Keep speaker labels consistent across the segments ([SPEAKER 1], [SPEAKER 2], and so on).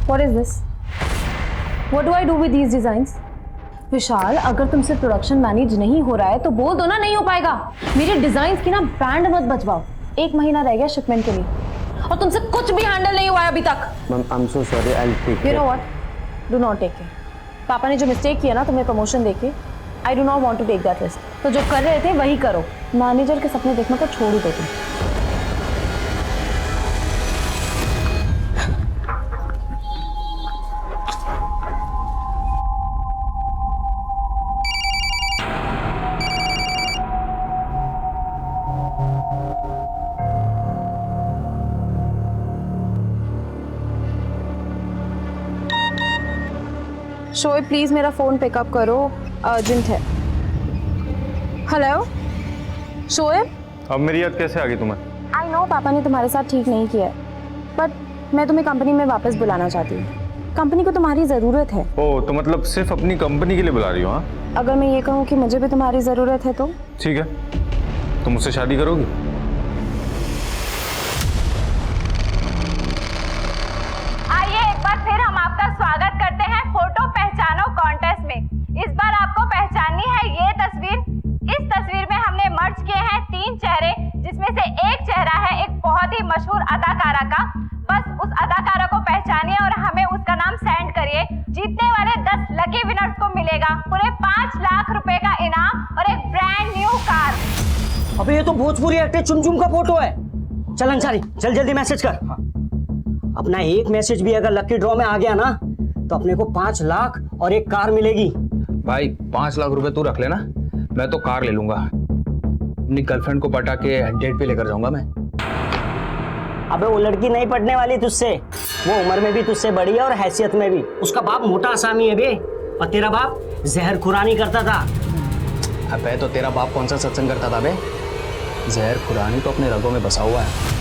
[SPEAKER 1] What is this? What do I do with these designs? विशाल, अगर तुमसे production manage नहीं हो रहा है तो बोल दो ना, नहीं हो पाएगा। मेरे डिजाइन की ना बैंड मत बजवाओ। 1 महीना रह गया शिपमेंट के लिए और तुमसे कुछ भी हैंडल नहीं हुआ है अभी तक।
[SPEAKER 2] Ma'am I am so sorry, I will take
[SPEAKER 1] you know what, do not take care. पापा ने जो मिस्टेक किया ना तुम्हें प्रमोशन देके, I do not want to take that risk. तो जो कर रहे थे वही करो, मैनेजर के सपने देखना तो छोड़ ही दो तुम। शोएब प्लीज मेरा फोन पिकअप करो, अर्जेंट है। हेलो शोएब।
[SPEAKER 3] अब मेरी याद कैसे आ गई तुम्हें?
[SPEAKER 1] आई नो पापा ने तुम्हारे साथ ठीक नहीं किया, बट मैं तुम्हें कंपनी में वापस बुलाना चाहती हूँ। कंपनी को तुम्हारी ज़रूरत है।
[SPEAKER 3] ओह, तो मतलब सिर्फ अपनी कंपनी के लिए बुला रही हो? हाँ,
[SPEAKER 1] अगर मैं ये कहूँ कि मुझे भी तुम्हारी ज़रूरत है तो?
[SPEAKER 3] ठीक है, तुम मुझसे शादी करोगी?
[SPEAKER 4] आइए एक बार फिर हम आपका स्वागत करते हैं फोटो पहचानो कॉन्टेस्ट में। इस बार आपको पहचाननी है ये तस्वीर। इस तस्वीर में हमने मर्ज किए हैं 3 चेहरे, जिसमें से एक चेहरा है एक बहुत ही मशहूर अदाकारा का। बस उस अदाकारा को पहचानिए और हमें उसका नाम सेंड करिए। जीतने वाले 10 लकी विनर्स को मिलेगा पूरे 5 लाख रुपए का इनाम और एक ब्रांड न्यू कार।
[SPEAKER 5] अबे ये तो भोजपुरी एक्टर चुमचुम का फोटो है। चल अंसारी, चल जल्दी मैसेज कर। अपना एक मैसेज भी अगर लकी ड्रॉ में आ गया ना तो अपने को 5 लाख और एक कार मिलेगी।
[SPEAKER 6] भाई 5 लाख रुपए तू रख लेना, मैं तो कार ले लूंगा। अपनी गर्लफ्रेंड को पटा के डेट पे लेकर जाऊंगा मैं।
[SPEAKER 5] अबे वो लड़की नहीं पढ़ने वाली तुझसे, वो उम्र में भी तुझसे बड़ी है और हैसियत में भी। उसका बाप मोटा आसामी है बे, और तेरा बाप जहर खुरानी करता था।
[SPEAKER 6] अबे तो तेरा बाप कौन सा सत्संग करता था बे? जहर खुरानी तो अपने रगों में बसा हुआ है।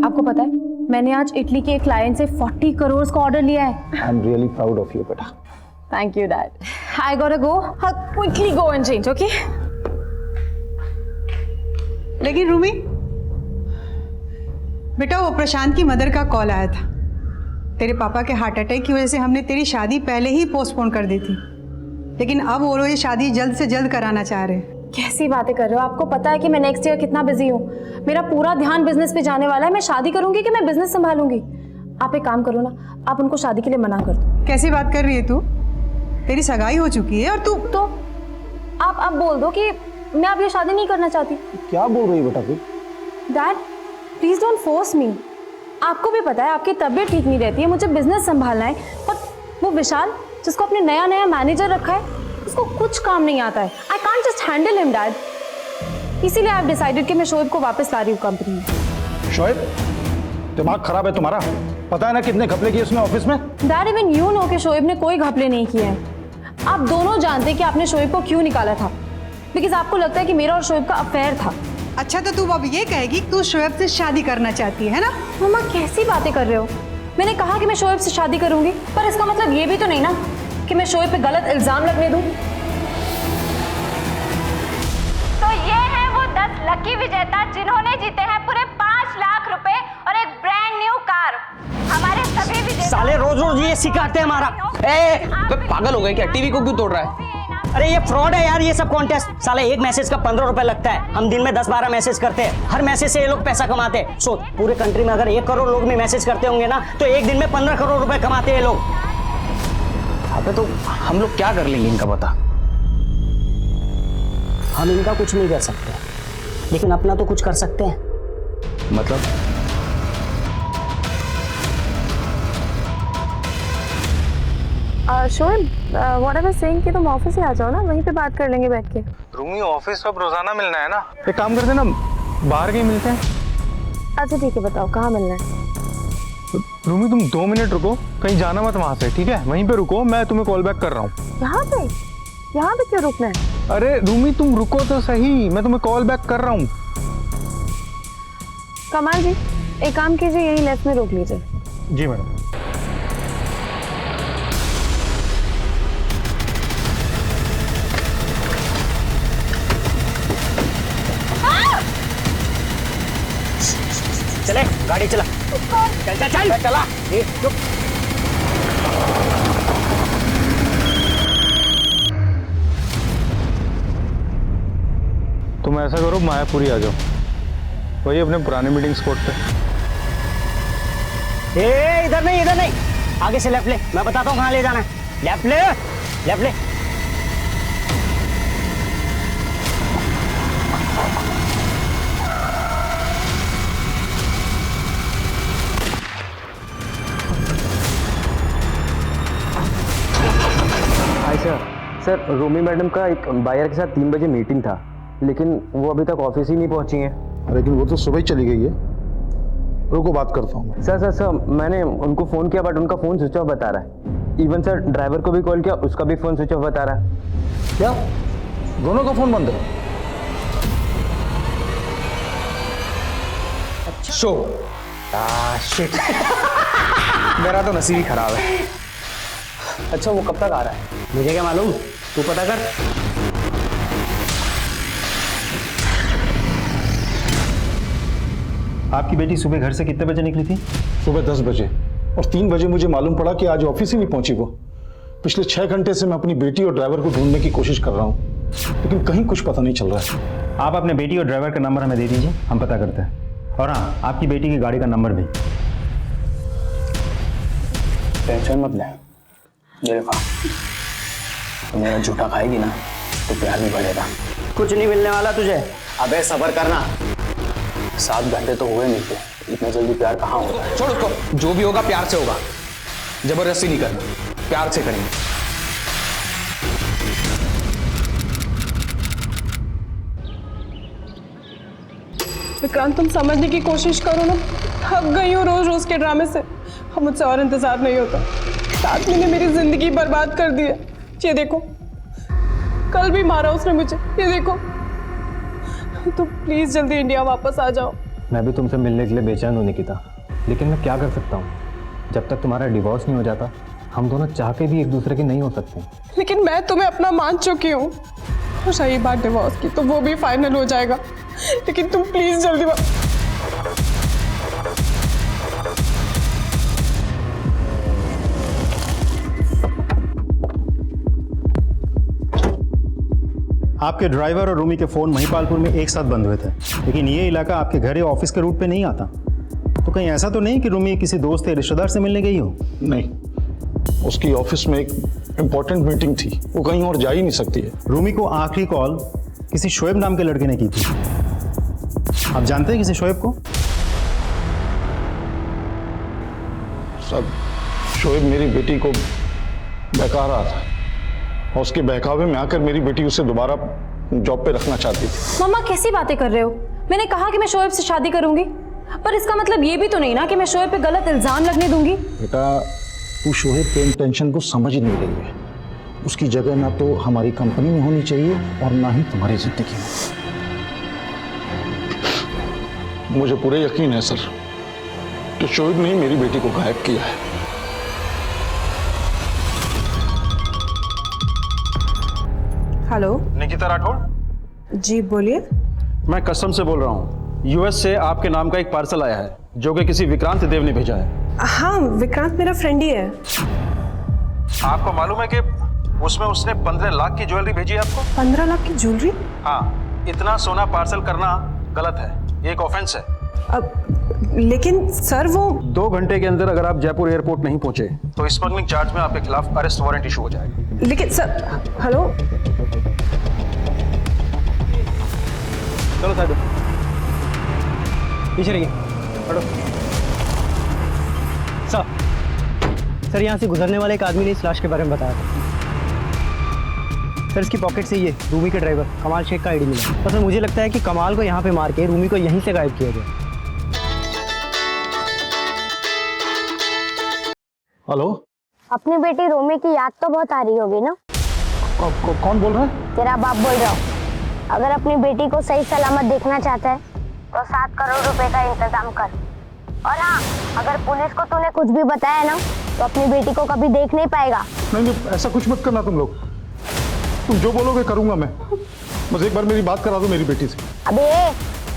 [SPEAKER 1] आपको पता है मैंने आज इटली के एक क्लाइंट से 40 करोड़ का ऑर्डर लिया है।
[SPEAKER 6] I am really proud of you बेटा।
[SPEAKER 1] Thank you dad. I gotta go, quickly go and change, okay?
[SPEAKER 7] लेकिन रूमी बेटा, वो प्रशांत की मदर का कॉल आया था। तेरे पापा के हार्ट अटैक की वजह से हमने तेरी शादी पहले ही पोस्टपोन कर दी थी, लेकिन अब वो लोग ये शादी जल्द से जल्द कराना चाह रहे हैं।
[SPEAKER 1] कैसी बातें कर रहे हो? आपको पता है कि मैं नेक्स्ट ईयर कितना बिजी हूँ। मेरा पूरा ध्यान बिजनेस पे जाने वाला है। मैं शादी करूंगी कि मैं बिजनेस संभालूंगी? आप एक काम करो ना, आप उनको शादी के लिए मना कर दो।
[SPEAKER 7] कैसी बात कर रही है तू? तेरी सगाई हो चुकी है और तू
[SPEAKER 1] तो आप अब बोल दो कि मैं अब ये शादी नहीं करना चाहती।
[SPEAKER 6] क्या बोल रही है बेटा तू?
[SPEAKER 1] Dad please don't force me. आपको भी पता है आपकी तबीयत ठीक नहीं रहती है, मुझे बिजनेस संभालना है। और वो विशाल जिसको अपने नया मैनेजर रखा है, उसको कुछ काम नहीं आता है। I can't just handle him dad. इसीलिए आई हैव डिसाइडेड कि मैं शोएब को वापस ला रही हूँ कंपनी में।
[SPEAKER 8] शोएब, दिमाग खराब है तुम्हारा? पता है ना कितने घपले किए उसने ऑफिस में?
[SPEAKER 1] डैड इवन यू नो कि शोएब ने कोई घपले नहीं किए हैं। आप दोनों जानते कि आपने शोएब को क्यों निकाला था, बिकॉज आपको लगता है कि मेरा और शोएब का अफेयर था।
[SPEAKER 7] अच्छा, तो तू अब ये कहेगी तू शोएब से शादी करना चाहती है ना?
[SPEAKER 1] मम्मा कैसी बातें कर रहे हो? मैंने कहा कि मैं शोएब से शादी करूंगी, पर इसका मतलब ये भी तो नहीं ना कि मैं शोएब पे गलत इल्जाम लगने दूं।
[SPEAKER 4] तो ये है वो 10 लकी विजेता जिन्होंने जीते हैं पूरे 5 लाख रुपए और एक ब्रांड न्यू कार। हमारे सभी विजेता
[SPEAKER 5] साले रोज रोज ये सिखाते हैं हमारा।
[SPEAKER 6] पागल हो गए क्या? टीवी को क्यों तोड़ रहा है?
[SPEAKER 5] अरे ये फ्रॉड है यार, ये सब कॉन्टेस्ट। साले एक मैसेज का 15 रुपए लगता है। हम दिन में 10-12 मैसेज करते हैं, हर मैसेज से ये लोग पैसा कमाते हैं। सो पूरे कंट्री में अगर 1 करोड़ लोग भी मैसेज करते होंगे ना तो एक दिन में 15 करोड़ रुपए कमाते हैं लोग।
[SPEAKER 6] अबे तो हम लोग क्या कर लेंगे इनका पता?
[SPEAKER 5] हम इनका कुछ नहीं कर सकते, लेकिन अपना तो कुछ कर सकते हैं।
[SPEAKER 6] मतलब
[SPEAKER 1] Shoaib, what I was saying कि तुम ऑफिस ही आ जाओ ना, वहीं पे बात कर लेंगे बैठ के।
[SPEAKER 3] रूमी ऑफिस अब रोजाना मिलना है ना? एक काम करते ना, बाहर कहीं मिलते हैं।
[SPEAKER 1] अच्छा ठीक है, बताओ कहाँ मिलना है?
[SPEAKER 3] रूमी तुम 2 मिनट रुको, कहीं जाना मत वहां से, ठीक है? वहीं पे रुको, मैं तुम्हें कॉल बैक कर रहा हूँ।
[SPEAKER 1] यहाँ पे क्यों रुकना है?
[SPEAKER 3] अरे रूमी तुम रुको तो सही, मैं तुम्हें कॉल बैक कर रहा हूँ।
[SPEAKER 1] कमाल जी, एक काम कीजिए, यही लेफ्ट में रोक लीजिए।
[SPEAKER 3] जी मैडम।
[SPEAKER 5] चले गाड़ी चला। चल चल चल चला। ये चुप।
[SPEAKER 3] तुम ऐसा करो, मायापुरी आ जाओ, वही अपने पुराने मीटिंग स्पॉट पे।
[SPEAKER 5] ए इधर नहीं, आगे से लेफ्ट ले, मैं बताता हूँ कहाँ ले जाना है। लेफ्ट ले, लेफ्ट ले।
[SPEAKER 2] हाय सर, रोमी मैडम का एक बायर के साथ 3 बजे मीटिंग था, लेकिन वो अभी तक ऑफिस ही नहीं पहुंची हैं।
[SPEAKER 8] लेकिन वो तो सुबह ही चली गई है। रुको बात करता हूँ।
[SPEAKER 2] सर, मैंने उनको फ़ोन किया बट उनका फ़ोन स्विच ऑफ बता रहा है। इवन सर ड्राइवर को भी कॉल किया, उसका भी फ़ोन स्विच ऑफ बता रहा है।
[SPEAKER 8] क्या दोनों का फोन बंद है?
[SPEAKER 6] शो शिट मेरा तो नसीब ही खराब है। अच्छा वो कब तक आ रहा है?
[SPEAKER 5] मुझे क्या मालूम, तू पता कर।
[SPEAKER 9] आपकी बेटी सुबह घर से कितने बजे निकली थी?
[SPEAKER 8] सुबह 10 बजे, और 3 बजे मुझे मालूम पड़ा कि आज ऑफिस ही नहीं पहुंची वो। पिछले 6 घंटे से मैं अपनी बेटी और ड्राइवर को ढूंढने की कोशिश कर रहा हूँ, लेकिन कहीं कुछ पता नहीं चल रहा है।
[SPEAKER 9] आप अपने बेटी और ड्राइवर का नंबर हमें दे दीजिए, हम पता करते हैं। और हाँ, आपकी बेटी की गाड़ी का नंबर भी।
[SPEAKER 6] टेंशन मत ले, देखा तो मेरा झूठा खाएगी ना तो प्यार भी बढ़ेगा।
[SPEAKER 5] कुछ नहीं मिलने वाला तुझे।
[SPEAKER 6] अबे सब्र करना, 7 घंटे तो हुए मिलते, इतना जल्दी प्यार कहाँ होगा। छोड़ उसको, जो भी होगा प्यार से होगा, जबरदस्ती नहीं करना, प्यार से करेंगे।
[SPEAKER 10] विक्रांत तुम समझने की कोशिश करो ना, थक गई हूँ रोज रोज के ड्रामे से। अब मुझसे और इंतजार नहीं होता। आदमी ने मेरी जिंदगी बर्बाद कर दी है। ये देखो, कल भी मारा उसने मुझे, ये देखो। तो प्लीज जल्दी इंडिया वापस आ जाओ।
[SPEAKER 9] मैं भी तुमसे मिलने के लिए बेचैन हूँ निकिता, लेकिन मैं क्या कर सकता हूँ? जब तक तुम्हारा डिवोर्स नहीं हो जाता, हम दोनों चाह के भी एक दूसरे के नहीं हो सकते।
[SPEAKER 10] लेकिन मैं तुम्हें अपना मान चुकी हूँ। और सही बात डिवोर्स की, तो वो भी फाइनल हो जाएगा। लेकिन तुम प्लीज जल्दी
[SPEAKER 9] आपके ड्राइवर और रूमी के फ़ोन महिपालपुर में एक साथ बंद हुए थे, लेकिन ये इलाका आपके घर या ऑफिस के रूट पे नहीं आता। तो कहीं ऐसा तो नहीं कि रूमी किसी दोस्त या रिश्तेदार से मिलने गई हो?
[SPEAKER 8] नहीं, उसकी ऑफिस में एक इम्पोर्टेंट मीटिंग थी, वो कहीं और जा ही नहीं सकती है।
[SPEAKER 9] रूमी को आखिरी कॉल किसी शोएब नाम के लड़के ने की थी। आप जानते हैं किसी शोएब को?
[SPEAKER 8] सब शोएब मेरी बेटी को बहका रहा था, और उसके बहकावे में आकर मेरी बेटी उसे दोबारा जॉब पे रखना चाहती थी।
[SPEAKER 1] मम्मा कैसी बातें कर रहे हो? मैंने कहा कि मैं शोएब से शादी करूंगी, पर इसका मतलब ये भी तो नहीं ना कि मैं शोएब पे गलत इल्जाम लगने दूंगी।
[SPEAKER 8] बेटा, तू शोएब के इंटेंशन को समझ नहीं रही है। उसकी जगह ना तो हमारी कंपनी में होनी चाहिए और ना ही तुम्हारी जिंदगी में। मुझे पूरे यकीन है सर कि शोएब ने मेरी बेटी को गायब किया है।
[SPEAKER 10] हेलो
[SPEAKER 8] निकिता राठौड़
[SPEAKER 10] जी, बोलिए।
[SPEAKER 11] मैं कस्टम से बोल रहा हूँ। यूएस से आपके नाम का एक पार्सल आया है जो कि किसी विक्रांत देव ने भेजा है।
[SPEAKER 10] हाँ, विक्रांत मेरा फ्रेंड ही है।
[SPEAKER 11] आपको मालूम है कि उसमें उसने 15 लाख की ज्वेलरी भेजी है आपको?
[SPEAKER 10] 15 लाख की ज्वेलरी?
[SPEAKER 11] हाँ, इतना सोना पार्सल करना गलत है, ये एक ऑफेंस है।
[SPEAKER 10] अब लेकिन सर वो
[SPEAKER 11] 2 घंटे के अंदर अगर आप जयपुर एयरपोर्ट नहीं पहुंचे तो स्मगलिंग चार्ज में आपके खिलाफ अरेस्ट वारंट इशू हो जाएगा।
[SPEAKER 10] लेकिन सर, हेलो,
[SPEAKER 11] चलो साहब पीछे रहिए, हटो।
[SPEAKER 5] सर यहाँ से गुजरने वाले एक आदमी ने इस लाश के बारे में बताया था। सर इसकी पॉकेट से ये रूमी के ड्राइवर कमाल शेख का आईडी मिला। तो सर मुझे लगता है कि कमाल को यहाँ पे मार के रूमी को यहीं से गायब किया गया।
[SPEAKER 8] हेलो,
[SPEAKER 12] अपनी बेटी रोमी की याद तो बहुत आ रही होगी ना?
[SPEAKER 8] कौन बोल रहा है?
[SPEAKER 12] तेरा बाप बोल रहा हूँ। अगर अपनी बेटी को सही सलामत देखना चाहता है तो 7 करोड़ रुपए का इंतजाम कर। और हाँ, अगर पुलिस को तूने कुछ भी बताया ना तो अपनी बेटी को कभी देख नहीं पाएगा।
[SPEAKER 8] नहीं, ऐसा कुछ मत करना तुम लोग। तुम जो बोलोगे करूंगा मैं। बस एक बार मेरी बात करा दो मेरी बेटी से।
[SPEAKER 12] अबे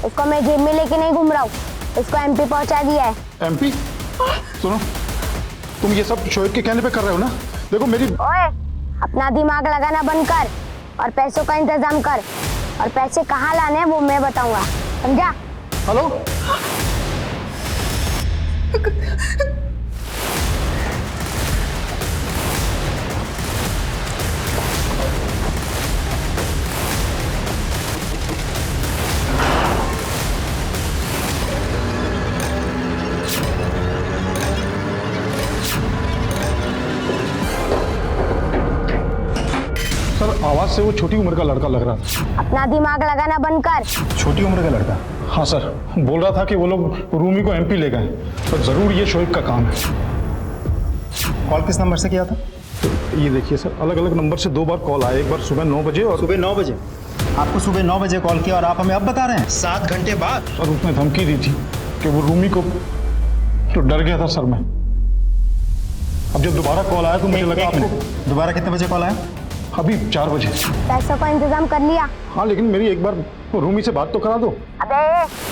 [SPEAKER 12] उसको मैं जेब में लेके नहीं घूम रहा हूँ, उसको एमपी पहुंचा दिया है।
[SPEAKER 8] एमपी? सुनो, तुम ये सब शोएब के कहने पे कर रहे हो ना? देखो मेरी...
[SPEAKER 12] ओए, अपना दिमाग लगाना बंद कर और पैसों का इंतजाम कर, और पैसे कहाँ लाने हैं वो मैं बताऊंगा, समझा?
[SPEAKER 8] हेलो? सर, आवाज से वो छोटी उम्र का लड़का लग रहा था।
[SPEAKER 12] अपना दिमाग लगाना बंद कर।
[SPEAKER 9] छोटी उम्र का लड़का?
[SPEAKER 8] हाँ सर, बोल रहा था कि वो लोग रूमी को एमपी ले गए, पर जरूर ये शोएब का काम है।
[SPEAKER 9] कॉल किस नंबर से किया था?
[SPEAKER 8] तो ये देखिए सर, अलग अलग नंबर से 2 बार कॉल आए, एक बार सुबह 9 बजे और...
[SPEAKER 9] सुबह 9 बजे? आपको सुबह 9 बजे कॉल किया और आप हमें अब बता रहे हैं 7 घंटे बाद?
[SPEAKER 8] सर, उसने धमकी दी थी कि वो रूमी को... तो डर गया था सर मैं। अब जब दोबारा कॉल आया तो मुझे लगा आपको...
[SPEAKER 9] दोबारा कितने बजे कॉल आया?
[SPEAKER 8] अभी 4 बजे।
[SPEAKER 12] पैसों का इंतजाम कर लिया?
[SPEAKER 8] हाँ, लेकिन मेरी एक बार रूमी से बात तो करा दो।
[SPEAKER 12] अबे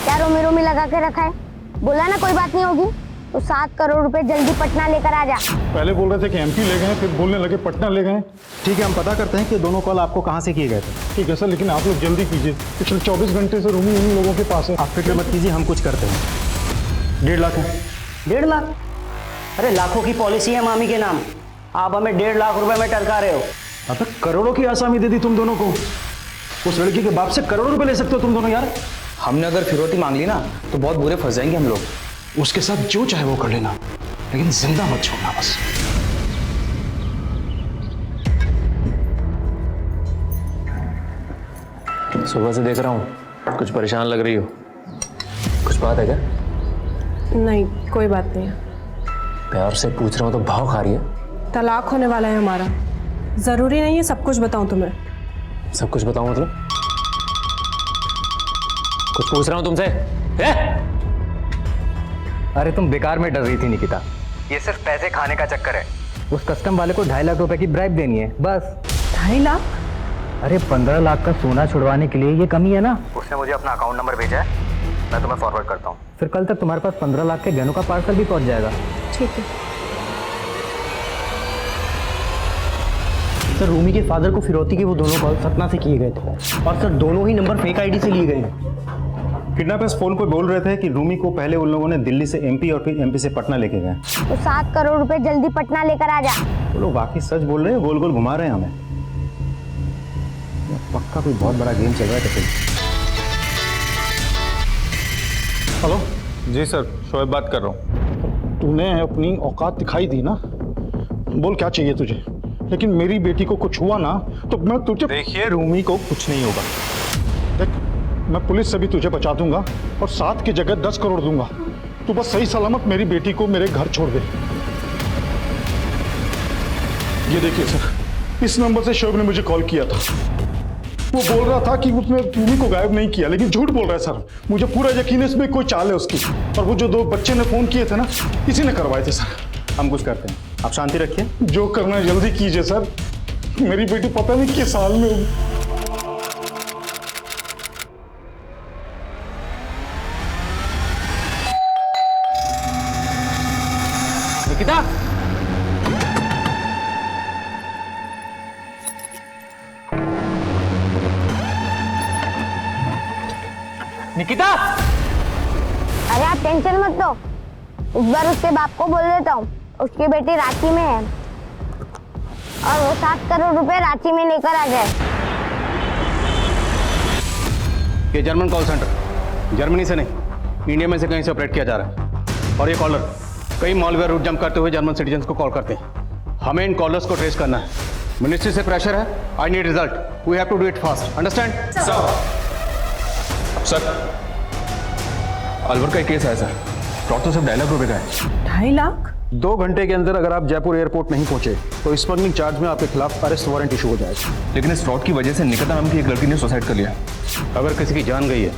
[SPEAKER 12] क्या रोमी रोमी लगा के रखा है? बोला ना कोई बात नहीं होगी, तो 7 करोड़ रुपए जल्दी पटना लेकर आ जा।
[SPEAKER 8] पहले बोल रहे थे कि एमपी ले गए, फिर बोलने लगे पटना ले गए।
[SPEAKER 9] ठीक है, हम पता करते हैं कि दोनों कॉल आपको कहाँ से किए गए थे।
[SPEAKER 8] ठीक है सर, लेकिन आप लोग जल्दी कीजिए, पिछले 24 घंटे से रूमी उन्हीं लोगों के पास है।
[SPEAKER 9] आप फिक्र मत कीजिए, हम कुछ करते हैं। 1.5 लाख है।
[SPEAKER 5] 1.5 लाख? अरे लाखों की पॉलिसी है मामी के नाम, आप हमें 1.5 लाख रुपए में टरका रहे हो।
[SPEAKER 11] अब करोड़ों की आसामी दे दी तुम दोनों को। उस लड़की के बाप से करोड़ों रुपए ले सकते हो तुम दोनों यार।
[SPEAKER 6] हमने अगर फिरौती मांग ली ना तो बहुत बुरे फंस जाएंगे हम लोग।
[SPEAKER 11] उसके साथ जो चाहे वो कर लेना, लेकिन जिंदा मत छोड़ना बस।
[SPEAKER 2] सुबह से देख रहा हूँ कुछ परेशान लग रही हो, कुछ बात है क्या?
[SPEAKER 10] नहीं, कोई बात नहीं है।
[SPEAKER 2] प्यार से पूछ रहा हूँ तो भाव खा रही है।
[SPEAKER 10] तलाक होने वाला है हमारा, जरूरी नहीं है सब कुछ बताऊं तुम्हें।
[SPEAKER 2] सब कुछ बताऊं मतलब? कुछ पूछ रहा हूं तुमसे।
[SPEAKER 13] अरे तुम बेकार में डर रही थी निकिता, ये सिर्फ पैसे खाने का चक्कर है। उस कस्टम वाले को 2.5 लाख रुपए की ब्राइब देनी है बस।
[SPEAKER 10] 2.5 लाख?
[SPEAKER 13] अरे 15 लाख का सोना छुड़वाने के लिए ये कमी है ना। उसने मुझे अपना अकाउंट नंबर भेजा है, मैं तुम्हें फॉरवर्ड करता हूँ। फिर कल तक तुम्हारे पास 15 लाख के गहनों का पार्सल भी पहुंच जाएगा।
[SPEAKER 10] ठीक है।
[SPEAKER 5] सर, रूमी के फादर को फिरौती के वो दोनों कॉल सतना से किए गए थे, और सर दोनों ही नंबर फेक आईडी से लिए गए हैं।
[SPEAKER 9] किडनैपर्स फोन पर बोल रहे थे कि रूमी को पहले उन लोगों ने दिल्ली से एमपी और फिर एमपी से पटना लेके गए।
[SPEAKER 12] तो 7 करोड़ रुपए जल्दी पटना लेकर आ जा।
[SPEAKER 9] वो लोग वाकई सच बोल रहे हैं, गोल गोल घुमा रहे हैं हमें। पक्का कोई बहुत बड़ा गेम चल रहा है।
[SPEAKER 8] हेलो?
[SPEAKER 3] जी सर, शोएब बात कर रहा हूँ।
[SPEAKER 8] तूने अपनी औकात दिखाई दी ना, बोल क्या चाहिए तुझे, लेकिन मेरी बेटी को कुछ हुआ ना तो मैं तुझे...
[SPEAKER 9] देखिए, रूमी को कुछ नहीं होगा।
[SPEAKER 8] देख, मैं पुलिस से भी तुझे बचा दूंगा और 7 की जगह 10 करोड़ दूंगा। तू बस सही सलामत मेरी बेटी को मेरे घर छोड़ दे। ये देखिए सर, इस नंबर से शोएब ने मुझे कॉल किया था। वो बोल रहा था कि उसने रूमी को गायब नहीं किया, लेकिन झूठ बोल रहा है सर। मुझे पूरा यकीन है इसमें कोई चाल है उसकी, और वो जो 2 बच्चे ने फोन किए थे ना, इसी ने करवाए थे सर।
[SPEAKER 9] हम कुछ करते हैं, आप शांति रखिए।
[SPEAKER 8] जो करना है जल्दी कीजिए सर, मेरी बेटी पता नहीं किस साल में होगी।
[SPEAKER 2] निकिता, निकिता!
[SPEAKER 12] अरे आप टेंशन मत लो, इस बार उसके बाप को बोल देता हूँ, उसकी बेटी रांची में है और वो 7 करोड़ रुपए रांची में लेकर आ जाए।
[SPEAKER 11] ये जर्मन कॉल सेंटर, जर्मनी से नहीं इंडिया में से कहीं से ऑपरेट किया जा रहा है। और ये कॉलर कई मॉलवेयर रूट जंप करते हुए जर्मन सिटीजन्स को कॉल करते हैं। हमें इन कॉलर्स को ट्रेस करना है। मिनिस्ट्री से प्रेशर है, I need result, we have to do it fast, understand?
[SPEAKER 6] Sir, Alwar का एक केस है सर, फ्रॉड तो सिर्फ 2.5 लाख रुपए का है।
[SPEAKER 10] 2.5 लाख?
[SPEAKER 11] 2 घंटे के अंदर अगर आप जयपुर एयरपोर्ट नहीं पहुंचे तो स्मगलिंग चार्ज में आपके खिलाफ अरेस्ट वारंट इशू हो जाएगा।
[SPEAKER 6] लेकिन इस फ्रॉड की वजह से निकिता नाम की एक लड़की ने सुसाइड कर लिया।
[SPEAKER 11] अगर किसी की जान गई है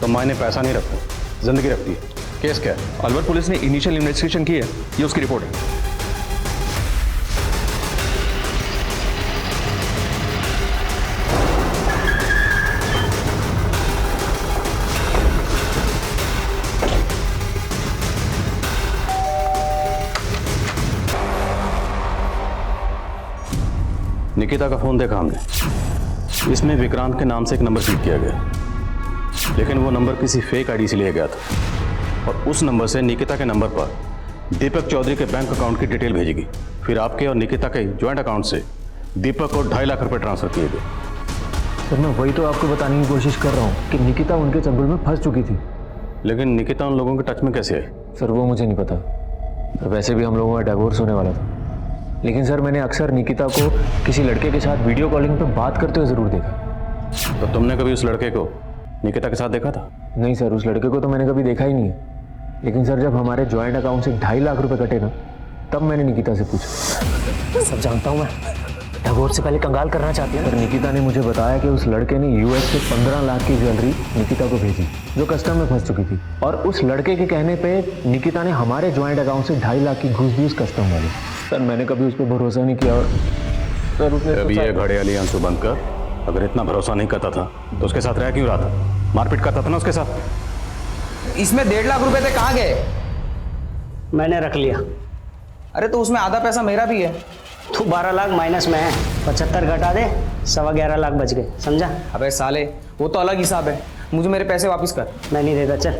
[SPEAKER 11] तो मायने पैसा नहीं रखता, जिंदगी रखती है। केस क्या है?
[SPEAKER 6] अलवर पुलिस ने इनिशियल इन्वेस्टिगेशन की है, ये उसकी रिपोर्ट है।
[SPEAKER 11] निकिता का फ़ोन देखा हमने। इसमें विक्रांत के नाम से एक नंबर फीड किया गया, लेकिन वो नंबर किसी फेक आईडी से लिया गया था और उस नंबर से निकिता के नंबर पर दीपक चौधरी के बैंक अकाउंट की डिटेल भेजेगी। फिर आपके और निकिता के ज्वाइंट अकाउंट से दीपक को 2.5 लाख रुपए ट्रांसफर किए गए।
[SPEAKER 13] सर मैं वही तो आपको बताने की कोशिश कर रहा हूँ कि निकिता उनके चंगुल में फंस चुकी थी।
[SPEAKER 11] लेकिन निकिता उन लोगों के टच में कैसे आई?
[SPEAKER 13] सर वो मुझे नहीं पता। वैसे भी हम लोगों का डिवोर्स होने वाला था, लेकिन सर मैंने अक्सर निकिता को किसी लड़के के साथ वीडियो कॉलिंग पे बात करते हुए ज़रूर देखा।
[SPEAKER 11] तो तुमने कभी उस लड़के को निकिता के साथ देखा था?
[SPEAKER 13] नहीं सर, उस लड़के को तो मैंने कभी देखा ही नहीं है। लेकिन सर जब हमारे ज्वाइंट अकाउंट से 2.5 लाख रुपए कटे ना, तब मैंने निकिता से पूछा।
[SPEAKER 14] सब जानता हूँ मैं, डिवोर्स से पहले कंगाल करना चाहती है।
[SPEAKER 13] पर निकिता ने मुझे बताया कि उस लड़के ने यूएस से 15 लाख की ज्वेलरी निकिता को भेजी जो कस्टम में फंस चुकी थी, और उस लड़के के कहने पे निकिता ने हमारे ज्वाइंट अकाउंट से 2.5 लाख की घूस दी उस कस्टम वाले। सर मैंने कभी उस पर भरोसा नहीं किया। और सर उसने
[SPEAKER 11] अभी ये घड़ियाली आंसू बंद कर। अगर इतना भरोसा नहीं करता था तो उसके साथ रह क्यों रहा था? मारपीट करता था ना उसके साथ।
[SPEAKER 6] इसमें 1.5 लाख रुपए थे, कहाँ गए?
[SPEAKER 5] मैंने रख लिया।
[SPEAKER 6] अरे तो उसमें आधा पैसा मेरा भी है।
[SPEAKER 5] तू 12 लाख माइनस में है, 75 घटा दे, 11.25 लाख बच गए, समझा?
[SPEAKER 6] अबे साले, वो तो अलग हिसाब है। मुझे मेरे पैसे वापस कर।
[SPEAKER 5] मैं नहीं देता, चल।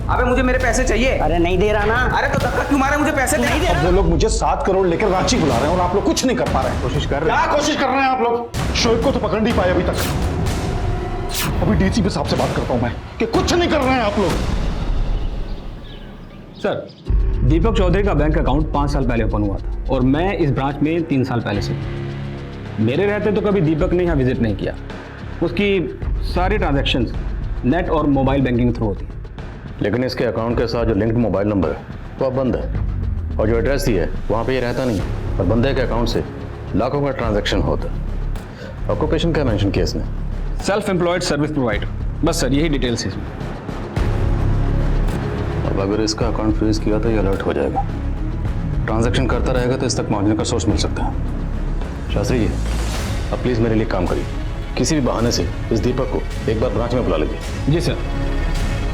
[SPEAKER 6] अबे मुझे मेरे पैसे चाहिए।
[SPEAKER 5] अरे नहीं दे रहा ना।
[SPEAKER 6] अरे तो धक्का क्यों मारे? मुझे पैसे नहीं दे
[SPEAKER 8] अब वो लोग मुझे 7 करोड़ लेकर रांची बुला रहे हैं और आप लोग कुछ नहीं कर पा रहे हैं।
[SPEAKER 11] कोशिश कर रहे हैं।
[SPEAKER 8] क्या कोशिश कर रहे हैं आप लोग? शोएब को तो पकड़ नहीं पाए अभी तक। अभी डीसीपी साहब से बात करता हूं मैं कि कुछ नहीं कर रहे हैं आप लोग।
[SPEAKER 6] सर, दीपक चौधरी का बैंक अकाउंट 5 साल पहले ओपन हुआ था और मैं इस ब्रांच में 3 साल पहले से। मेरे रहते तो कभी दीपक ने यहाँ विजिट नहीं किया। उसकी सारी ट्रांजैक्शंस नेट और मोबाइल बैंकिंग थ्रू होती है।
[SPEAKER 11] लेकिन इसके अकाउंट के साथ जो लिंक्ड मोबाइल नंबर है वो अब बंद है, और जो एड्रेस ही है वहाँ पे ये रहता नहीं, और बंदे के अकाउंट से लाखों का ट्रांजैक्शन होता है। ऑक्यूपेशन क्या मेंशन किया इसने?
[SPEAKER 6] Self employed service provider. बस सर, यही डिटेल्स है इसमें।
[SPEAKER 11] अब अगर इसका अकाउंट फ्रीज किया तो ये अलर्ट हो जाएगा। ट्रांजैक्शन करता रहेगा तो इस तक पहुँचने का सोर्स मिल सकता है। शास्त्री जी, अब प्लीज़ मेरे लिए काम करिए। किसी भी बहाने से इस दीपक को एक बार ब्रांच में बुला लीजिए।
[SPEAKER 6] जी सर,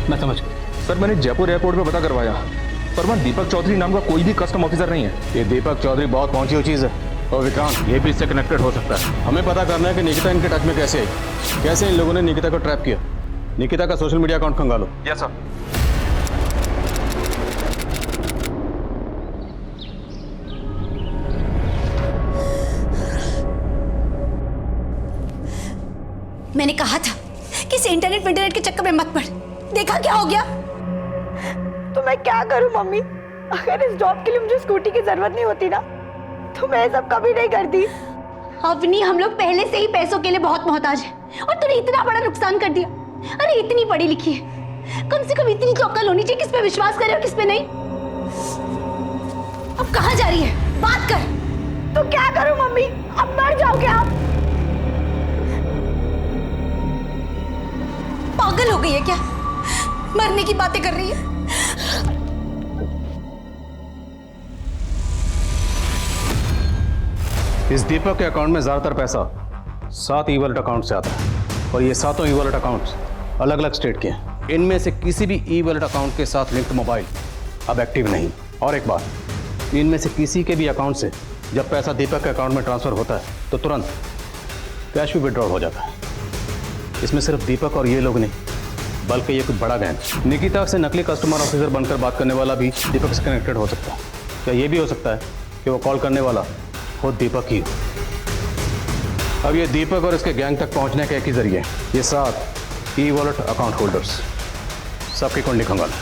[SPEAKER 6] मैं समझ गया।
[SPEAKER 3] सर मैंने जयपुर एयरपोर्ट पे पता करवाया, पर वहाँ दीपक चौधरी नाम का कोई भी कस्टम ऑफिसर नहीं है।
[SPEAKER 11] ये दीपक चौधरी बहुत पहुंची हुई चीज़ है, और विक्रांत ये भी इससे कनेक्टेड हो सकता है। हमें पता करना है कि निकिता इनके टच में कैसे आई, कैसे इन लोगों ने निकिता को ट्रैप किया। निकिता का सोशल मीडिया अकाउंट खंगालो।
[SPEAKER 3] Yes sir.
[SPEAKER 15] मैंने कहा था कि इस इंटरनेट के चक्कर में मत पड़। देखा क्या हो गया?
[SPEAKER 4] तो मैं क्या करूं मम्मी? अगर इस जॉब के लिए मुझे स्कूटी की जरूरत नहीं होती ना, तो मैं सब कभी नहीं करती।
[SPEAKER 15] अवनी, हम लोग पहले से ही पैसों के लिए बहुत मोहताज हैं, और तूने इतना बड़ा नुकसान कर दिया। अरे इतनी पढ़ी लिखी है, कम से कम इतनी तो अक्ल होनी चाहिए किस पे विश्वास करे और किस पे नहीं। अब कहाँ जा रही है? बात कर।
[SPEAKER 4] तो क्या करूं मम्मी? अब मर जाओगे आप?
[SPEAKER 15] पागल हो गई है क्या? मरने की बातें कर रही है।
[SPEAKER 11] इस दीपक के अकाउंट में ज्यादातर पैसा 7 ई वॉलेट अकाउंट से आता है, और ये 7 ई वॉलेट अकाउंट्स अलग अलग स्टेट के हैं। इनमें से किसी भी ई वॉलेट अकाउंट के साथ लिंक्ड मोबाइल अब एक्टिव नहीं। और एक बात, इनमें से किसी के भी अकाउंट से जब पैसा दीपक के अकाउंट में ट्रांसफर होता है तो तुरंत कैश भी विड्रॉल हो जाता है। इसमें सिर्फ दीपक और ये लोग नहीं, बल्कि ये कुछ बड़ा गैंग निकिता से नकली कस्टमर ऑफिसर बनकर बात करने वाला भी दीपक से कनेक्टेड हो सकता है। क्या ये भी हो सकता है कि वो कॉल करने वाला खुद दीपक ही हो? अब ये दीपक और इसके गैंग तक पहुंचने के एक ही जरिए ये 7 ई वॉलेट अकाउंट होल्डर्स सबकी कुंडली खंगालो।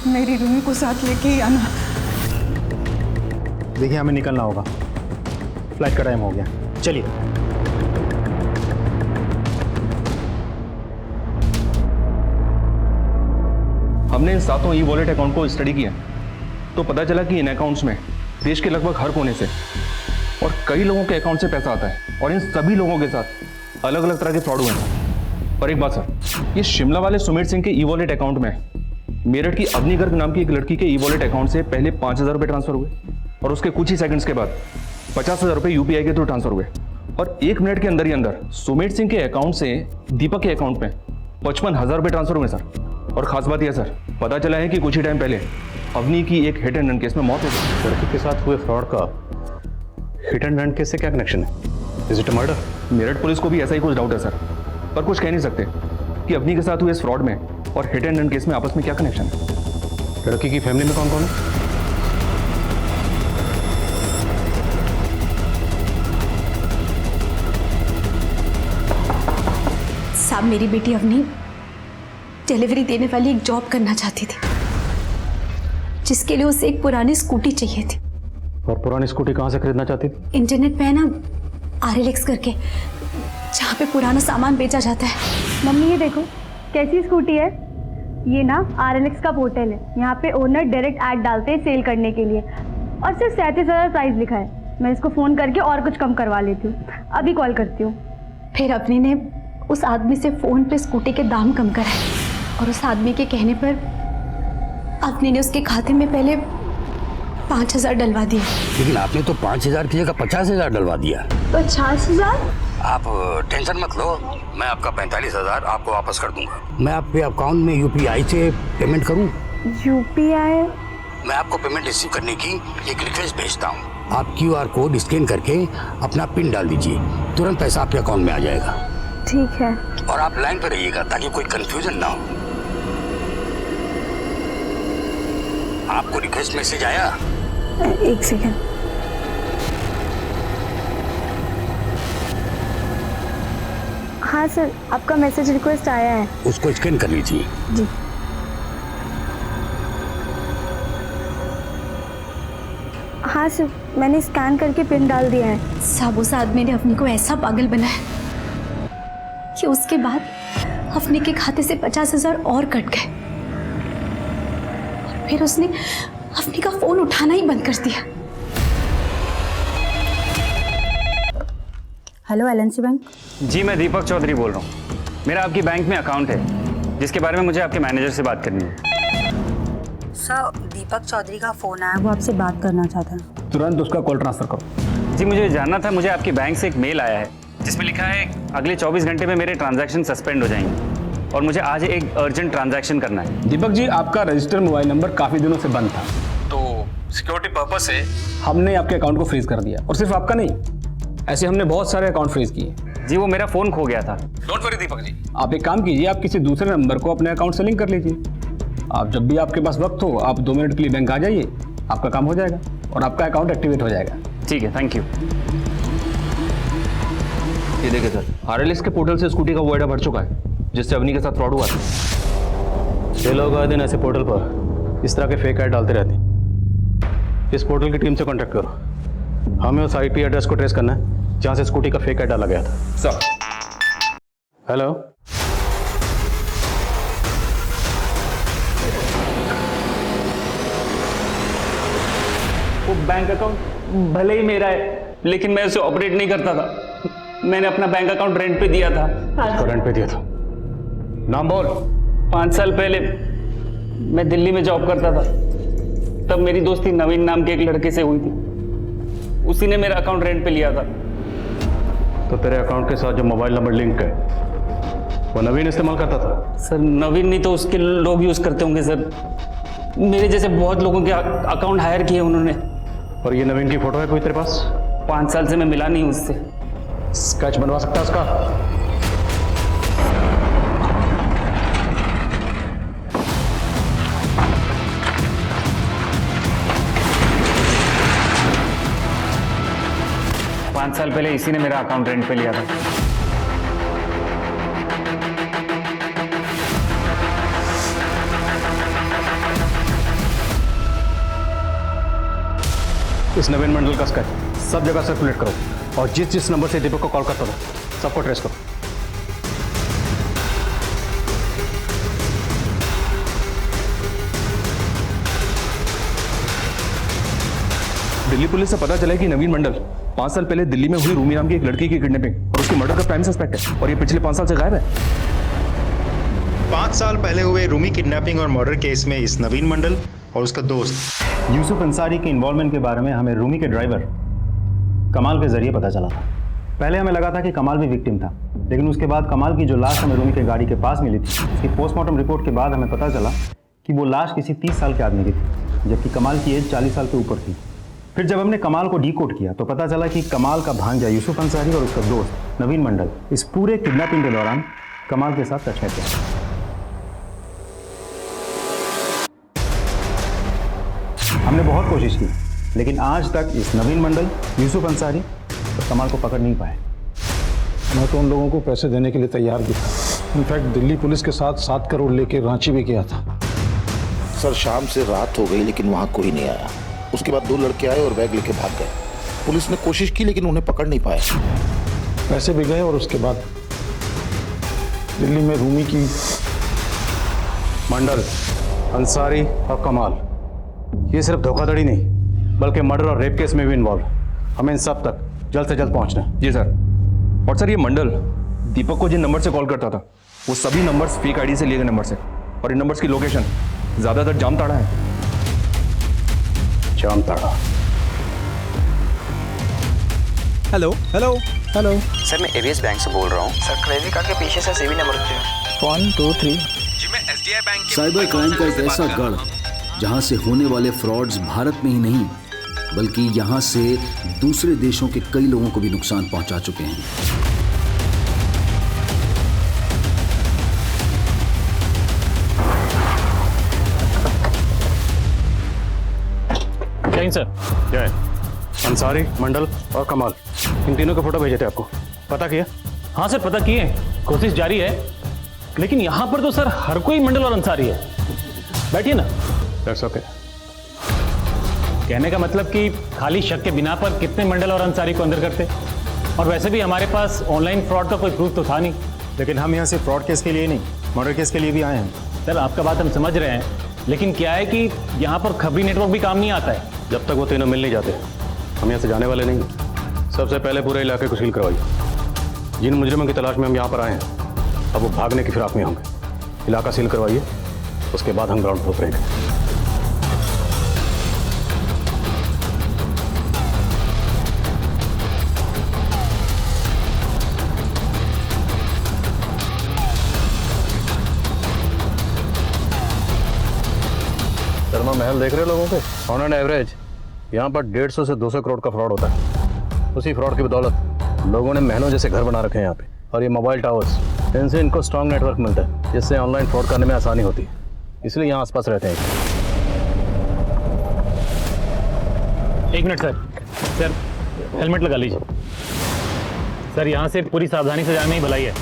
[SPEAKER 7] मेरी रूमी को साथ लेके ही आना।
[SPEAKER 9] देखिए हमें निकलना होगा, फ्लाइट का टाइम हो गया, चलिए।
[SPEAKER 3] हमने इन 7 ई वॉलेट अकाउंट को स्टडी किया तो पता चला कि इन अकाउंट्स में देश के लगभग हर कोने से और कई लोगों के अकाउंट से पैसा आता है, और इन सभी लोगों के साथ अलग अलग तरह के फ्रॉड हुए हैं। और एक बात सर, ये शिमला वाले सुमित सिंह के ई वॉलेट अकाउंट में मेरठ की अवनी गर्ग नाम की एक लड़की के ई वॉलेट अकाउंट से पहले 5,000 रुपये ट्रांसफर हुए और उसके कुछ ही सेकंड्स के बाद 50,000 रुपये यूपीआई के थ्रू ट्रांसफर हुए और 1 मिनट के अंदर ही अंदर सुमित सिंह के अकाउंट से दीपक के अकाउंट में 55,000 रुपये ट्रांसफर हुए सर। और खास बात यह सर, पता चला है कि कुछ ही टाइम पहले अवनी की एक हिट एंड रन केस में मौत हो गई।
[SPEAKER 11] लड़की के साथ हुए फ्रॉड का हिट एंड रन केस से क्या कनेक्शन है? Is it a murder?
[SPEAKER 3] Meerut police को भी ऐसा ही कुछ डाउट है सर, पर कुछ कह नहीं सकते कि अवनी के साथ हुए इस फ्रॉड में और हिट एंड रन केस में आपस में क्या कनेक्शन है।
[SPEAKER 11] लड़की की फैमिली में कौन कौन है?
[SPEAKER 15] साहब, मेरी बेटी अवनी डिलीवरी देने वाली एक जॉब करना चाहती थी, जिसके लिए उसे एक पुरानी स्कूटी चाहिए थी।
[SPEAKER 11] और पुरानी स्कूटी कहाँ से खरीदना चाहती थी?
[SPEAKER 15] इंटरनेट पे है ना, RLX करके, जहाँ पे पुराना सामान बेचा जाता है।
[SPEAKER 1] मम्मी ये देखो कैसी स्कूटी है। ये ना RLX का पोर्टल है, यहाँ पे ओनर डायरेक्ट ऐड डालते हैं सेल करने के लिए और सिर्फ 37,000 प्राइस लिखा है। मैं इसको फ़ोन करके और कुछ कम करवा लेती हूँ, अभी कॉल करती हूँ।
[SPEAKER 15] फिर अपनी ने उस आदमी से फ़ोन पे स्कूटी के दाम कम कराए और उस आदमी के कहने पर अपनी ने उसके खाते में पहले 5,000 डलवा दिए।
[SPEAKER 16] लेकिन आपने तो 5,000 की जगह 50,000 डलवा दिया।
[SPEAKER 1] 50,000?
[SPEAKER 16] आप टेंशन मत लो, मैं आपका 45,000 आपको वापस कर दूंगा। मैं आपके अकाउंट में UPI से पेमेंट करूं?
[SPEAKER 1] UPI?
[SPEAKER 16] मैं आपको पेमेंट रिसीव करने की एक रिक्वेस्ट भेजता हूं। आप QR कोड स्कैन करके अपना पिन डाल दीजिए, तुरंत पैसा आपके अकाउंट में आ जाएगा।
[SPEAKER 1] ठीक है।
[SPEAKER 16] और आप लाइन पर रहिएगा ताकि कोई कंफ्यूजन ना हो। आपको रिक्वेस्ट मैसेज आया?
[SPEAKER 1] एक सेकेंड। हाँ सर, आपका मैसेज रिक्वेस्ट आया है।
[SPEAKER 16] उसको स्कैन कर लीजिए।
[SPEAKER 1] जी। हाँ सर, मैंने स्कैन करके पिन डाल दिया है।
[SPEAKER 15] साहब, उस आदमी ने अपनी को ऐसा पागल बनाया कि उसके बाद अपने के खाते से 50,000 और कट गए और फिर उसने अपने का फोन उठाना ही बंद कर दिया।
[SPEAKER 17] Hello LNC bank.
[SPEAKER 6] जी, मैं दीपक चौधरी बोल रहा हूँ। मेरा आपकी बैंक में अकाउंट है जिसके बारे में मुझे आपके मैनेजर से बात करनी है।
[SPEAKER 17] सर, दीपक चौधरी का फ़ोन आया, वो आपसे बात करना चाहता है।
[SPEAKER 6] तुरंत उसका कॉल ट्रांसफर करो। जी, मुझे जानना था, मुझे आपकी बैंक से एक मेल आया है जिसमें लिखा है अगले 24 घंटे में मेरे ट्रांजैक्शन सस्पेंड हो जाएंगे और मुझे आज एक अर्जेंट ट्रांजैक्शन करना है। दीपक जी, आपका रजिस्टर मोबाइल नंबर काफ़ी दिनों से बंद था, तो सिक्योरिटी पर्पज से हमने आपके अकाउंट को फ्रीज कर दिया। और सिर्फ आपका नहीं, ऐसे हमने बहुत सारे अकाउंट फ्रीज किए। जी, वो मेरा फ़ोन खो गया था। डोंट वरी दीपक जी, आप एक काम कीजिए, आप किसी दूसरे नंबर को अपने अकाउंट से लिंक कर लीजिए। आप जब भी आपके पास वक्त हो, आप 2 मिनट के लिए बैंक आ जाइए, आपका काम हो जाएगा और आपका अकाउंट एक्टिवेट हो जाएगा। ठीक है, थैंक यू।
[SPEAKER 3] ये देखिए सर, RLX के पोर्टल से स्कूटी का वो एडा भर चुका है जिससे अवनी के साथ फ्रॉड हुआ था।
[SPEAKER 11] ये लोग आए दिन ऐसे पोर्टल पर इस तरह के फेक ऐड डालते रहते हैं। इस पोर्टल की टीम से कांटेक्ट करो, हमें उस IP एड्रेस को ट्रेस करना है जहां से स्कूटी का फेक ऐड डाला गया था।
[SPEAKER 3] सर।
[SPEAKER 11] हेलो,
[SPEAKER 6] वो बैंक अकाउंट भले ही मेरा है, लेकिन मैं उसे ऑपरेट नहीं करता था। मैंने अपना बैंक अकाउंट रेंट पे दिया था।
[SPEAKER 11] उसको रेंट पे दिया था? नाम बोल।
[SPEAKER 6] 5 साल पहले मैं दिल्ली में जॉब करता था, तब मेरी दोस्ती नवीन नाम के एक लड़के से हुई थी। उसी ने मेरा अकाउंट रेंट पे लिया था।
[SPEAKER 11] तो तेरे अकाउंट के साथ जो मोबाइल नंबर लिंक है वो नवीन इस्तेमाल करता था?
[SPEAKER 6] सर, नवीन नहीं तो उसके लोग यूज करते होंगे सर। मेरे जैसे बहुत लोगों के अकाउंट हायर किए उन्होंने।
[SPEAKER 11] और ये नवीन की फोटो है कोई तेरे पास?
[SPEAKER 6] 5 साल से मैं मिला नहीं उससे।
[SPEAKER 11] स्केच बनवा सकता है उसका?
[SPEAKER 6] पाँच साल पहले इसी ने मेरा अकाउंट रेंट पे लिया था।
[SPEAKER 11] इस नवीन मंडल का स्केच सब जगह सर्कुलेट करो और जिस जिस नंबर से दीपक को कॉल करता था सबको ट्रेस करो।
[SPEAKER 3] दिल्ली पुलिस से पता चला कि नवीन मंडल 5 साल पहले दिल्ली में हुई रूमी नाम की एक लड़की की किडनैपिंग और उसकी मर्डर का प्राइम सस्पेक्ट है और ये पिछले 5 साल से गायब है।
[SPEAKER 9] 5 साल पहले हुए रूमी किडनैपिंग और मर्डर केस में इस नवीन मंडल और उसका दोस्त यूसुफ अंसारी के इन्वॉल्वमेंट के बारे में हमें रूमी के ड्राइवर कमाल के जरिए पता चला था। पहले हमें लगा था कि कमाल भी विक्टिम था, लेकिन उसके बाद कमाल की जो लाश हमें रूमी के गाड़ी के पास मिली थी, उसकी पोस्टमार्टम रिपोर्ट के बाद हमें पता चला कि वो लाश किसी 30 साल के आदमी की थी, जबकि कमाल की एज 40 साल के ऊपर थी। फिर जब हमने कमाल को डीकोड किया तो पता चला कि कमाल का भांजा यूसुफ अंसारी और उसका दोस्त नवीन मंडल इस पूरे किडनैपिंग के दौरान कमाल के साथ टच में थे। हमने बहुत कोशिश की, लेकिन आज तक इस नवीन मंडल, यूसुफ अंसारी और कमाल को पकड़ नहीं पाए।
[SPEAKER 8] मैं तो उन लोगों को पैसे देने के लिए तैयार भी था। इनफैक्ट दिल्ली पुलिस के साथ 7 करोड़ लेके रांची भी गया था।
[SPEAKER 18] सर शाम से रात हो गई लेकिन वहाँ कोई नहीं आया। उसके बाद 2 लड़के आए और बैग लेके भाग गए। पुलिस ने कोशिश की लेकिन उन्हें पकड़ नहीं पाए।
[SPEAKER 8] पैसे भी गए और उसके बाद दिल्ली में रूमी की
[SPEAKER 11] मंडल, अंसारी और कमाल ये सिर्फ धोखाधड़ी नहीं बल्कि मर्डर और रेप केस में भी इन्वॉल्व। हमें इन सब तक जल्द से जल्द पहुंचना है।
[SPEAKER 3] जी सर। और सर ये मंडल दीपक को जिन नंबर से कॉल करता था वो सभी नंबर्स फेक आईडी से लिए गए नंबर से, और इन नंबर्स की लोकेशन ज्यादातर जामताड़ा है।
[SPEAKER 11] Jamtara.
[SPEAKER 19] Hello hello hello
[SPEAKER 20] sir मैं एवीएस बैंक से बोल रहा हूँ। सर क्रेडिट कार्ड के पीछे से सीवी नंबर होते हैं
[SPEAKER 19] 1 2 3।
[SPEAKER 20] जी मैं एसबीआई बैंक के
[SPEAKER 21] साइबर क्राइम का एक ऐसा गढ़ जहां से होने वाले फ्रॉड्स भारत में ही नहीं बल्कि यहां से दूसरे देशों के कई लोगों को भी नुकसान पहुंचा चुके हैं।
[SPEAKER 6] जय हिंद सर।
[SPEAKER 11] जय। अंसारी, मंडल और कमाल इन तीनों के फोटो भेजे थे आपको, पता किया?
[SPEAKER 6] हाँ सर पता किए, कोशिश जारी है, लेकिन यहाँ पर तो सर हर कोई मंडल और अंसारी है। बैठिए ना।
[SPEAKER 11] That's okay.
[SPEAKER 6] कहने का मतलब कि खाली शक के बिना पर कितने मंडल और अंसारी को अंदर करते, और वैसे भी हमारे पास ऑनलाइन फ्रॉड का कोई प्रूफ तो था नहीं।
[SPEAKER 9] लेकिन हम यहाँ से फ्रॉड केस के लिए नहीं, मर्डर केस के लिए भी आए हैं।
[SPEAKER 6] सर आपका बात हम समझ रहे हैं, लेकिन क्या है कि यहाँ पर खबरी नेटवर्क भी काम नहीं आता है।
[SPEAKER 11] जब तक वो तीनों मिल नहीं जाते हम यहाँ से जाने वाले नहीं। सबसे पहले पूरे इलाके को सील करवाइए। जिन मुजरिमों की तलाश में हम यहाँ पर आए हैं अब वो भागने की फिराक में होंगे। इलाका सील करवाइए, उसके बाद हम ग्राउंड पर उतरेंगे। शर्मा महल देख रहे लोगों के? ऑन एन एवरेज यहाँ पर 150 से 200 करोड़ का फ्रॉड होता है। उसी फ्रॉड की बदौलत लोगों ने महलों जैसे घर बना रखे हैं यहाँ पे। और ये मोबाइल टावर्स, इनसे इनको स्ट्रॉन्ग नेटवर्क मिलता है जिससे ऑनलाइन फ्रॉड करने में आसानी होती है, इसलिए यहाँ आसपास रहते हैं।
[SPEAKER 6] 1 मिनट सर। सर हेलमेट लगा लीजिए। सर यहाँ से पूरी सावधानी से जाने में ही भलाई है,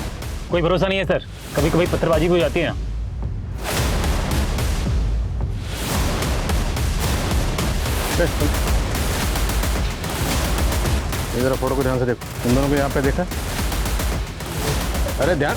[SPEAKER 6] कोई भरोसा नहीं है सर, कभी कभी पत्थरबाजी भी हो जाती है यहाँ।
[SPEAKER 11] इधर फोटो को ध्यान से देखो, इन दोनों को यहाँ पे देखा? अरे ध्यान।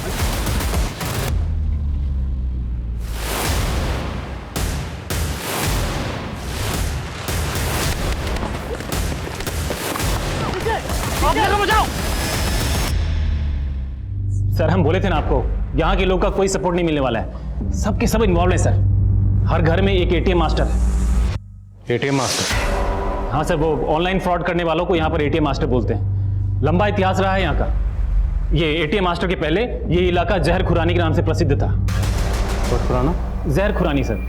[SPEAKER 6] सर हम बोले थे ना आपको, यहाँ के लोग का कोई सपोर्ट नहीं मिलने वाला है, सबके सब इन्वॉल्व हैं सर। हर घर में एक एटीएम मास्टर है।
[SPEAKER 11] ATM master?
[SPEAKER 6] हाँ सर, वो ऑनलाइन फ्रॉड करने वालों को यहाँ पर एटीएम मास्टर बोलते हैं। लंबा इतिहास रहा है यहाँ का। ये एटीएम मास्टर के पहले ये इलाका जहर खुरानी के नाम से प्रसिद्ध था।
[SPEAKER 11] खुराना?
[SPEAKER 6] जहर खुरानी सर।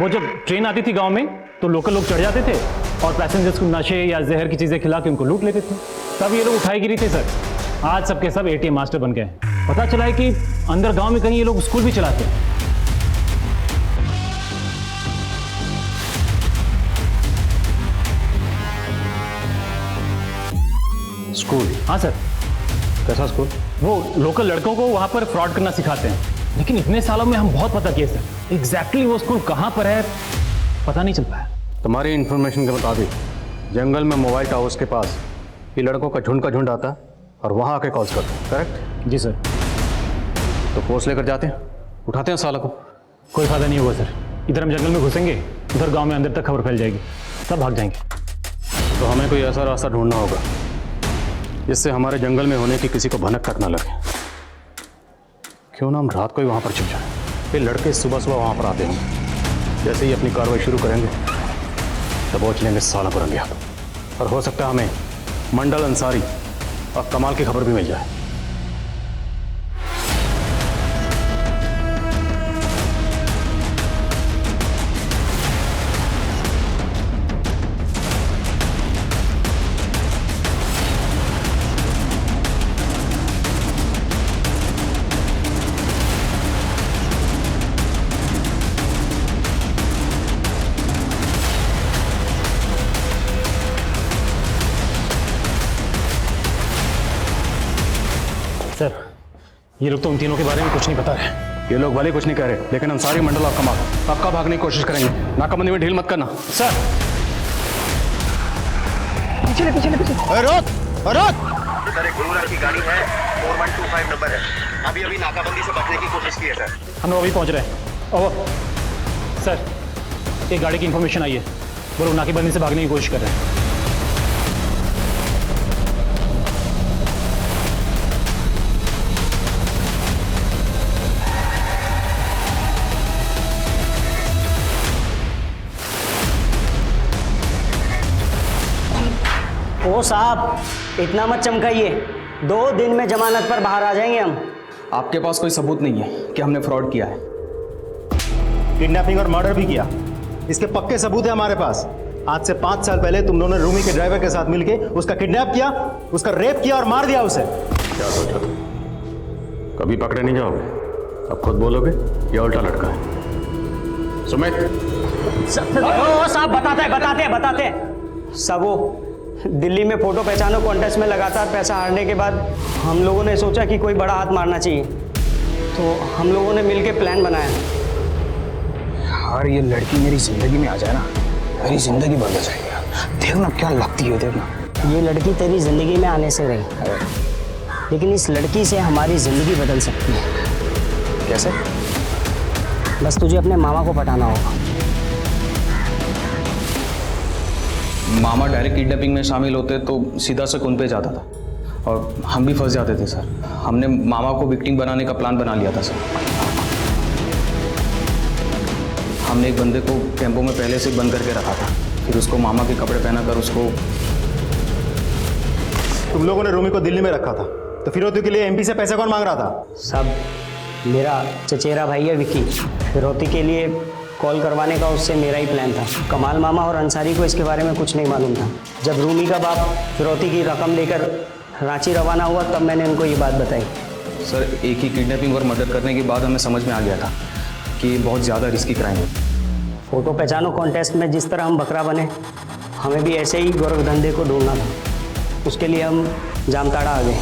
[SPEAKER 6] वो जब ट्रेन आती थी गांव में तो लोकल लोग चढ़ जाते थे और पैसेंजर्स को नशे या जहर की चीजें खिला के उनको लूट लेते थे। तब ये लोग उठाईगिरी थे सर। आज सबके सब एटीएम मास्टर बन गए। पता चला है कि अंदर गांव में कहीं ये लोग स्कूल भी चलाते हैं।
[SPEAKER 11] स्कूल?
[SPEAKER 6] हाँ सर।
[SPEAKER 11] कैसा स्कूल?
[SPEAKER 6] वो लोकल लड़कों को वहाँ पर फ्रॉड करना सिखाते हैं, लेकिन इतने सालों में हम बहुत पता किए सर, एग्जैक्टली वो स्कूल कहाँ पर है पता नहीं चल पाया।
[SPEAKER 11] तुम्हारी इन्फॉर्मेशन के मुताबिक जंगल में मोबाइल टावर्स के पास ये लड़कों का झुंड आता है और वहाँ आके कॉल्स करते हैं, करेक्ट?
[SPEAKER 6] जी सर।
[SPEAKER 11] तो फोर्स लेकर जाते हैं, उठाते हैं साला को?
[SPEAKER 6] कोई फायदा नहीं होगा सर। इधर हम जंगल में घुसेंगे, उधर गाँव में अंदर तक खबर फैल जाएगी, सब भाग जाएंगे।
[SPEAKER 11] तो हमें कोई ऐसा रास्ता ढूंढना होगा जिससे हमारे जंगल में होने की किसी को भनक तक ना लगे। क्यों ना हम रात को ही वहां पर छिप जाएं? ये लड़के सुबह सुबह वहाँ पर आते हैं, जैसे ही अपनी कार्रवाई शुरू करेंगे दबोच लेंगे साला को रंगे हाथ। और हो सकता है हमें मंडल, अंसारी और कमाल की खबर भी मिल जाए। सर, ये लोग तो उन तीनों के बारे में कुछ नहीं बता रहे। ये लोग भले कुछ नहीं कह रहे, लेकिन अंसारी, मंडल और कमाल पक्का भागने की कोशिश करेंगे। नाकाबंदी में ढील मत करना। सर
[SPEAKER 20] पीछे पीछे पीछे।
[SPEAKER 11] रोक रोक।
[SPEAKER 20] इधर एक गुरुराज की गाड़ी है, 4125 नंबर है। अभी अभी नाकाबंदी से बचने की कोशिश की है सर।
[SPEAKER 11] हम लोग अभी पहुंच रहे हैं। ओह सर, एक गाड़ी की इंफॉर्मेशन आई है, वो लोग नाकेबंदी से भागने की कोशिश कर रहे हैं।
[SPEAKER 5] ओ साहब, इतना मत चमकाइए, 2 दिन में जमानत पर बाहर आ जाएंगे हम।
[SPEAKER 3] आपके पास कोई सबूत नहीं है कि हमने फ्रॉड किया है?
[SPEAKER 9] किडनैपिंग और मर्डर भी किया, इसके पक्के सबूत है हमारे पास। आज से 5 साल पहले तुम दोनों ने रूमी के ड्राइवर के साथ मिलके उसका किडनैप किया, उसका रेप किया और मार दिया उसे।
[SPEAKER 11] क्या सोचा तुम? कभी पकड़े नहीं जाओगे? अब खुद बोलोगे या उल्टा लटका है? सुमित
[SPEAKER 5] साहब बताते हैं। सब वो दिल्ली में फोटो पहचानो कॉन्टेस्ट में लगातार पैसा हारने के बाद हम लोगों ने सोचा कि कोई बड़ा हाथ मारना चाहिए, तो हम लोगों ने मिलके प्लान बनाया।
[SPEAKER 19] यार ये लड़की मेरी जिंदगी में आ जाए ना, मेरी जिंदगी बदल जाएगी। देखना क्या लगती है, देखना।
[SPEAKER 5] ये लड़की तेरी जिंदगी में आने से रही, लेकिन इस लड़की से हमारी जिंदगी बदल सकती है।
[SPEAKER 19] कैसे?
[SPEAKER 5] बस तुझे अपने मामा को पटाना होगा।
[SPEAKER 3] मामा डायरेक्ट किडनैपिंग में शामिल होते तो सीधा से कुन पे जाता था और हम भी फंस जाते थे सर। हमने मामा को विक्टिम बनाने का प्लान बना लिया था सर। हमने एक बंदे को टेम्पो में पहले से बंद करके रखा था, फिर उसको मामा के कपड़े पहनाकर उसको।
[SPEAKER 9] तुम लोगों ने रूमी को दिल्ली में रखा था, तो फिरौती के लिए एमपी से पैसे कौन मांग रहा था?
[SPEAKER 5] सब मेरा चचेरा भाई है विक्की, फिरौती के लिए कॉल करवाने का उससे मेरा ही प्लान था। कमाल मामा और अंसारी को इसके बारे में कुछ नहीं मालूम था। जब रूमी का बाप फिरौती की रकम लेकर रांची रवाना हुआ तब मैंने उनको ये बात बताई।
[SPEAKER 3] सर एक ही किडनैपिंग और मर्डर करने के बाद हमें समझ में आ गया था कि बहुत ज़्यादा रिस्की क्राइम है।
[SPEAKER 5] फोटो पहचानो कॉन्टेस्ट में जिस तरह हम बकरा बने, हमें भी ऐसे ही गोरख धंधे को ढूंढना था। उसके लिए हम जामताड़ा आ गए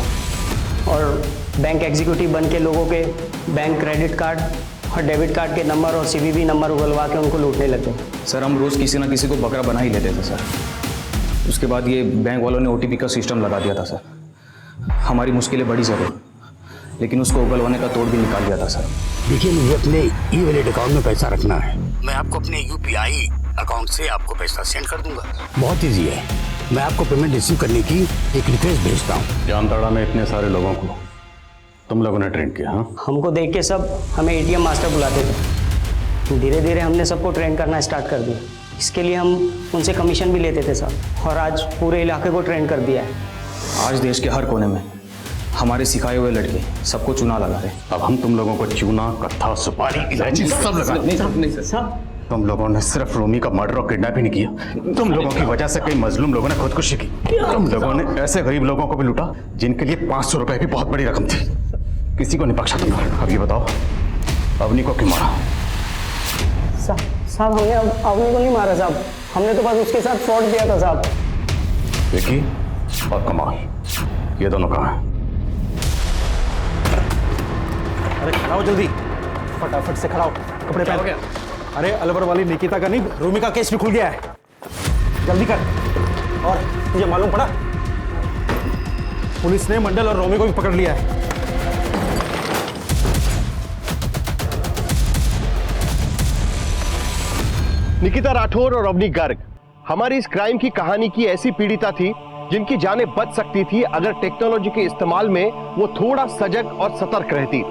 [SPEAKER 5] और बैंक एग्जीक्यूटिव बन के लोगों के बैंक क्रेडिट कार्ड और डेबिट कार्ड के नंबर और सीवीवी नंबर उगलवा के उनको लूटने लगे।
[SPEAKER 3] सर हम रोज़ किसी ना किसी को बकरा बना ही लेते थे सर। उसके बाद ये बैंक वालों ने ओटीपी का सिस्टम लगा दिया था सर। हमारी मुश्किलें बड़ी ज़रूर, लेकिन उसको उगलवाने का तोड़ भी निकाल दिया था सर।
[SPEAKER 16] देखिए मुझे अपने ई वॉलेट अकाउंट में पैसा रखना है, मैं आपको अपने यूपीआई अकाउंट से आपको पैसा सेंड कर दूंगा। बहुत ईजी है, मैं आपको पेमेंट रिसीव करने की एक रिक्वेस्ट भेजता हूँ।
[SPEAKER 11] जामताड़ा में इतने सारे लोगों को तुम लोगों ने ट्रेन किया? हाँ,
[SPEAKER 5] हमको देख के सब हमें एटीएम मास्टर बुलाते थे। धीरे धीरे हमने सबको ट्रेन करना स्टार्ट कर दिया। इसके लिए हम उनसे कमीशन भी लेते थे साहब, और आज पूरे इलाके को ट्रेन कर दिया है।
[SPEAKER 3] आज देश के हर कोने में हमारे सिखाए हुए लड़के सबको चूना लगा रहे।
[SPEAKER 11] अब हम तुम लोगों को चूना, कत्था, सुपारी, इलायची सब लगा।
[SPEAKER 3] नहीं सर।
[SPEAKER 11] तुम लोगों ने सिर्फ रूमी का मर्डर और किडनैप ही नहीं किया, तुम लोगों की वजह से कई मजलूम लोगों ने खुदकुशी की। तुम लोगों ने ऐसे गरीब लोगों को भी लूटा जिनके लिए 500 रुपए भी बहुत बड़ी रकम थी। किसी को नहीं बख्शा तुमने। अब ये बताओ अवनी को क्यों मारा?
[SPEAKER 5] साहब हमने अवनी को नहीं मारा साहब, हमने तो बस उसके साथ फ्रॉड किया था साहब।
[SPEAKER 11] विकी और कमाल ये दोनों कहाँ हैं?
[SPEAKER 8] अरे खड़ा हो जल्दी, फटाफट से खड़ा हो, कपड़े पहन। गया? अरे अलवर वाली निकिता का नहीं, रूमी का केस भी खुल गया है, जल्दी कर। और तुझे मालूम पड़ा पुलिस ने मंडल और रोमी को भी पकड़ लिया है।
[SPEAKER 2] निकिता राठौर और अवनी गर्ग हमारी इस क्राइम की कहानी की ऐसी पीड़िता थी जिनकी जानें बच सकती थी अगर टेक्नोलॉजी के इस्तेमाल में वो थोड़ा सजग और सतर्क रहती।